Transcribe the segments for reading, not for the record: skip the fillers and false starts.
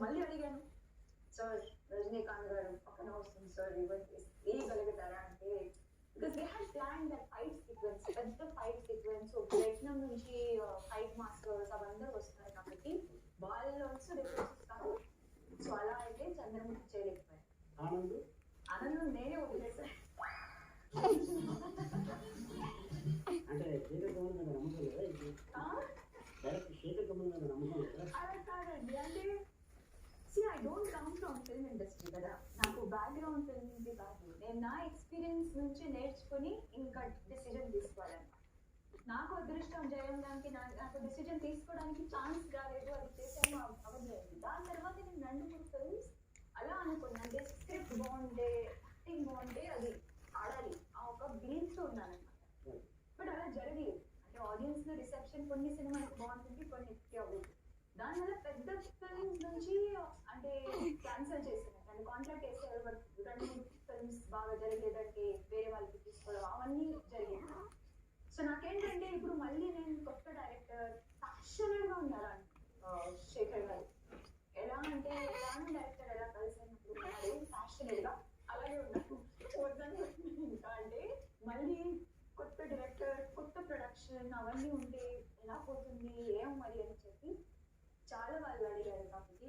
మళ్ళీ అడిగాను, సార్ రజనీకాంత్ గారు పక్కన వస్తుంది సార్ రివర్స్ వేయగలుగుతారా అంటే, because they had plan that fight sequence, పెద్ద ఫైట్ సీక్వెన్స్, వియట్నాం నుంచి ఫైట్ మాస్టర్స్ అవందరూ వస్తారు కాబట్టి వాళ్ళు ఆల్సో రిఫరెన్స్ ఇస్తారు. సో అలా అయితే చంద్రముఖి చేయలేకపోయారు. ఆనందం నేనే వదిలేసాను. అంటే శేఖర్ కమల్ మీద నమ్మకం లేదా? డైరెక్ట్ శేఖర్ కమల్ మీద నమ్మకం లేదా? అలా కాదండి, అంటే I don't come from film industry కదా, నాకు బ్యాక్గ్రౌండ్ ఫిల్మ్ నుంచి కాదు, నేను నా ఎక్స్పీరియన్స్ నుంచి నేర్చుకుని ఇంకా డిసిజన్ తీసుకోవాలన్నమాట. నాకు అదృష్టం జరగడానికి నాకు డిసిజన్ తీసుకోవడానికి ఛాన్స్ రాలేదు, అది చేసాను అవ్వలేదు. దాని తర్వాత నేను 2-3 ఫిల్మ్స్ అలా అనుకున్నాను, అంటే స్క్రిప్ట్ బాగుంటే, యాక్టింగ్ బాగుంటే అది ఆడాలి ఆ ఒక బిలీఫ్తో ఉన్నానన్నమాట. బట్ అలా జరగలేదు. అంటే ఆడియన్స్ లో రిసెప్షన్ కొన్ని సినిమాలకు బాగుంటుంది, కొన్ని హిట్ అవ్వదు. దానివల్ల పెద్ద ఫిల్మ్స్ నుంచి అంటే క్యాన్సిల్ చేశాను, అంటే కాంట్రాక్ట్ వేసేవాళ్ళు. బట్ 2-3 ఫిల్మ్స్ బాగా జరగలేదంటే వేరే వాళ్ళకి తీసుకోవడం అవన్నీ జరిగింది. సో నాకేంటంటే ఇప్పుడు మళ్ళీ నేను కొత్త డైరెక్టర్ ప్యాషనెట్ గా ఉండాలి శేఖర్ గారు. ఎలా అంటే డైరెక్టర్ ఎలా కలిసినప్పుడు ప్యాషనెట్ గా అలాగే ఉన్నాను. ఇంకా అంటే మళ్ళీ కొత్త డైరెక్టర్, కొత్త ప్రొడక్షన్ అవన్నీ ఉంటే ఎలా పోతుంది ఏం మరి అని చెప్పి చాలా వాళ్ళు అడిగారు కాబట్టి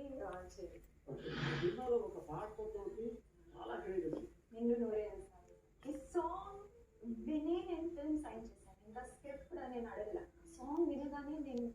సినిమాలో ఒక పాట కొట్టడానికి చాలా క్రేజ్. నిన్ను నూరే అన్నారు. ఈ సాంగ్ విని నేను ఫిల్మ్ సైన్ చేశాను, ఇంకా స్క్రిప్ట్ కూడా నేను అడగల. సాంగ్ వినగానే నేను